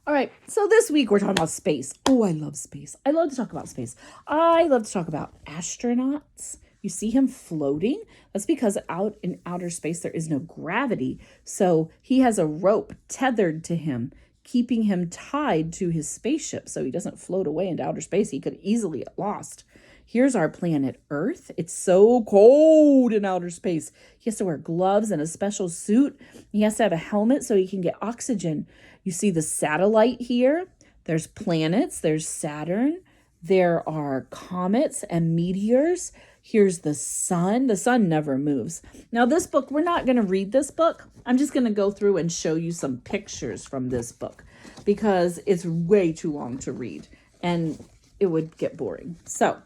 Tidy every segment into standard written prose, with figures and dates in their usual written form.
All right, so this week we're talking about space. Oh, I love space. I love to talk about space. I love to talk about astronauts. You see him floating? That's because out in outer space there is no gravity. So he has a rope tethered to him, keeping him tied to his spaceship so he doesn't float away into outer space. He could easily get lost. Here's our planet Earth. It's so cold in outer space. He has to wear gloves and a special suit. He has to have a helmet so he can get oxygen. You see the satellite here. There's planets. There's Saturn. There are comets and meteors. Here's the sun. The sun never moves. Now, this book, we're not going to read this book. I'm just going to go through and show you some pictures from this book because it's way too long to read and it would get boring. So,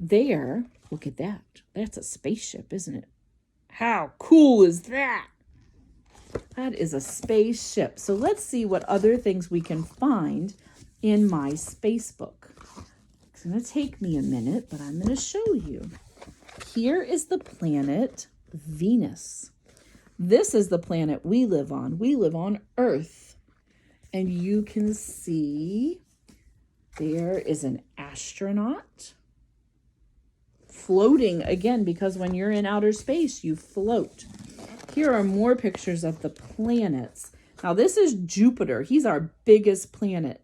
there, look at that. That's a spaceship, isn't it? How cool is that? That is a spaceship. So let's see what other things we can find in my space book. It's going to take me a minute, but I'm going to show you. Here is the planet Venus. This is the planet we live on. We live on Earth. And you can see there is an astronaut floating again, because when you're in outer space, you float. Here are more pictures of the planets. Now, this is Jupiter. He's our biggest planet,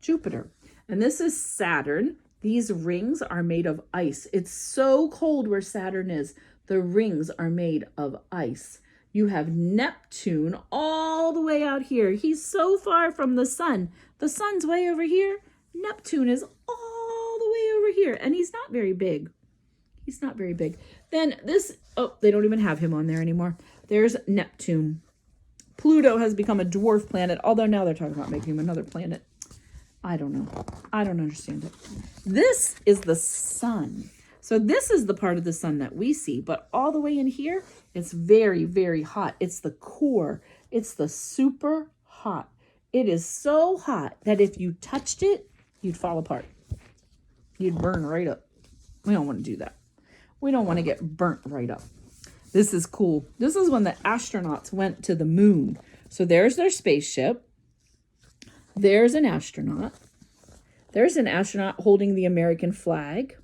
Jupiter. And this is Saturn. These rings are made of ice. It's so cold where Saturn is. The rings are made of ice. You have Neptune all the way out here. He's so far from the sun. The sun's way over here. Neptune is all the way over here. And he's not very big. He's not very big. Then this, oh, they don't even have him on there anymore. There's Neptune. Pluto has become a dwarf planet, although now they're talking about making him another planet. I don't know. I don't understand it. This is the sun. So this is the part of the sun that we see, but all the way in here, it's very, very hot. It's the core. It's the super hot. It is so hot that if you touched it, you'd fall apart. You'd burn right up. We don't want to do that. We don't want to get burnt right up. This is cool. This is when the astronauts went to the moon. So there's their spaceship. There's an astronaut. There's an astronaut holding the American flag.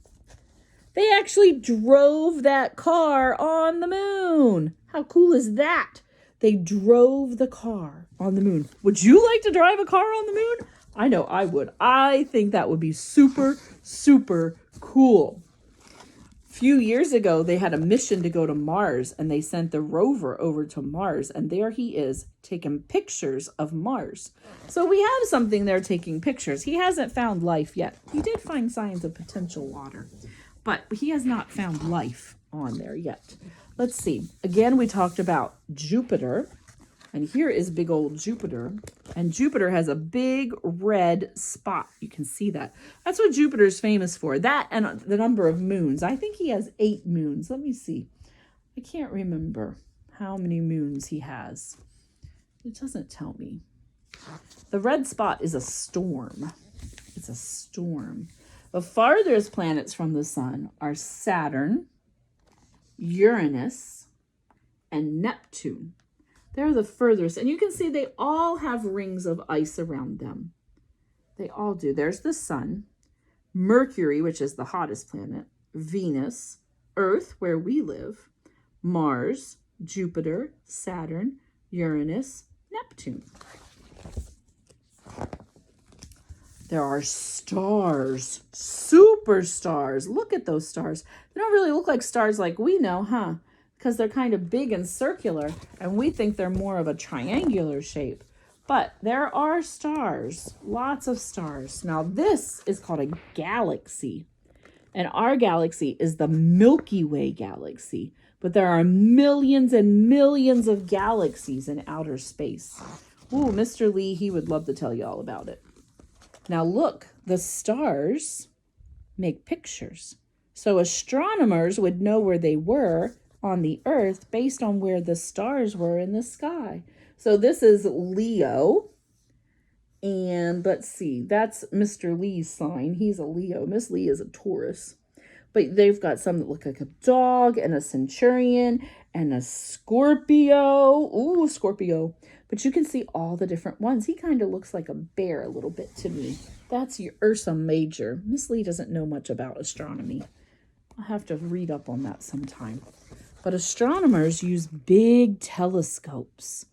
They actually drove that car on the moon. How cool is that? They drove the car on the moon. Would you like to drive a car on the moon? I know I would. I think that would be super, super cool. Few years ago, they had a mission to go to Mars, and they sent the rover over to Mars, and there he is taking pictures of Mars. So we have something there taking pictures. He hasn't found life yet. He did find signs of potential water, but he has not found life on there yet. Let's see. Again, we talked about Jupiter, and here is big old Jupiter, and Jupiter has a big red spot. You can see that. That's what Jupiter's famous for. That and the number of moons. I think he has 8 moons. Let me see. I can't remember how many moons he has. It doesn't tell me. The red spot is a storm. It's a storm. The farthest planets from the sun are Saturn, Uranus, and Neptune. They're the furthest. And you can see they all have rings of ice around them. They all do. There's the sun, Mercury, which is the hottest planet, Venus, Earth, where we live, Mars, Jupiter, Saturn, Uranus, Neptune. There are stars, superstars. Look at those stars. They don't really look like stars like we know, huh? Because they're kind of big and circular, and we think they're more of a triangular shape. But there are stars, lots of stars. Now, this is called a galaxy, and our galaxy is the Milky Way galaxy. But there are millions and millions of galaxies in outer space. Ooh, Mr. Lee, he would love to tell you all about it. Now, look, the stars make pictures. So astronomers would know where they were on the Earth based on where the stars were in the sky. So this is Leo. And let's see, that's Mr. Lee's sign. He's a Leo. Miss Lee is a Taurus. But they've got some that look like a dog and a centurion and a Scorpio. Ooh, Scorpio. But you can see all the different ones. He kind of looks like a bear a little bit to me. That's your Ursa Major. Miss Lee doesn't know much about astronomy. I'll have to read up on that sometime. But astronomers use big telescopes,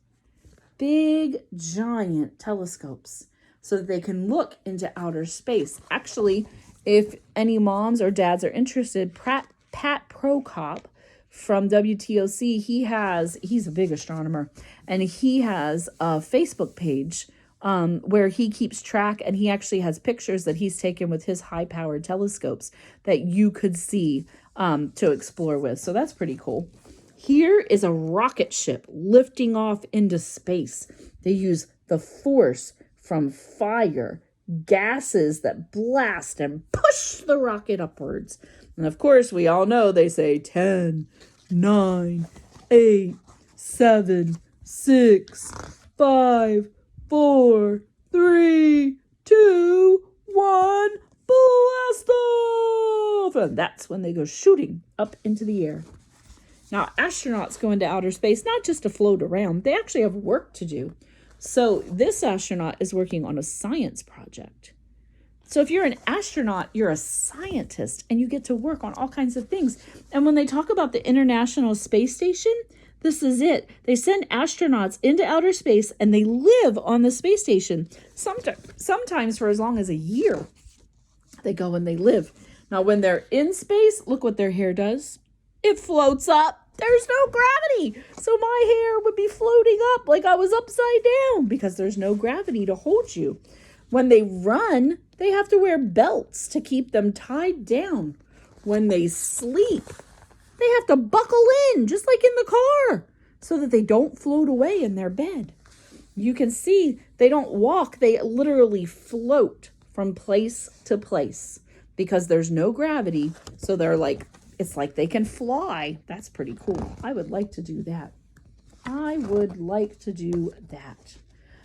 big giant telescopes, so that they can look into outer space. Actually, if any moms or dads are interested, Pat Prokop from WTOC, he's a big astronomer, and he has a Facebook page where he keeps track, and he actually has pictures that he's taken with his high-powered telescopes that you could see to explore with. So that's pretty cool. Here is a rocket ship lifting off into space. They use the force from fire, gases that blast and push the rocket upwards. And of course, we all know they say 10, 9, 8, 7, 6, 5, 4, 3, 2, 1, blast off! And that's when they go shooting up into the air. Now, astronauts go into outer space not just to float around. They actually have work to do. So this astronaut is working on a science project. So if you're an astronaut, you're a scientist, and you get to work on all kinds of things. And when they talk about the International Space Station, this is it. They send astronauts into outer space, and they live on the space station, sometimes for as long as a year. They go and they live. Now, when they're in space, look what their hair does. It floats up. There's no gravity. So my hair would be floating up like I was upside down because there's no gravity to hold you. When they run, they have to wear belts to keep them tied down. When they sleep, they have to buckle in, just like in the car, so that they don't float away in their bed. You can see they don't walk. They literally float from place to place because there's no gravity. So they're like, it's like they can fly. That's pretty cool. I would like to do that. I would like to do that.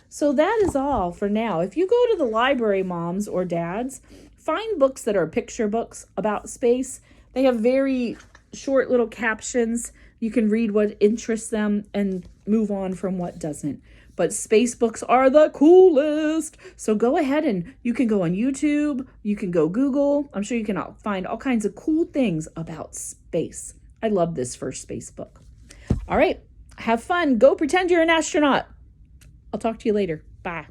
So that is all for now. If you go to the library, moms or dads, find books that are picture books about space. They have very short little captions. You can read what interests them and move on from what doesn't. But space books are the coolest. So go ahead and you can go on YouTube. You can go Google. I'm sure you can find all kinds of cool things about space. I love this first space book. All right. Have fun. Go pretend you're an astronaut. I'll talk to you later. Bye.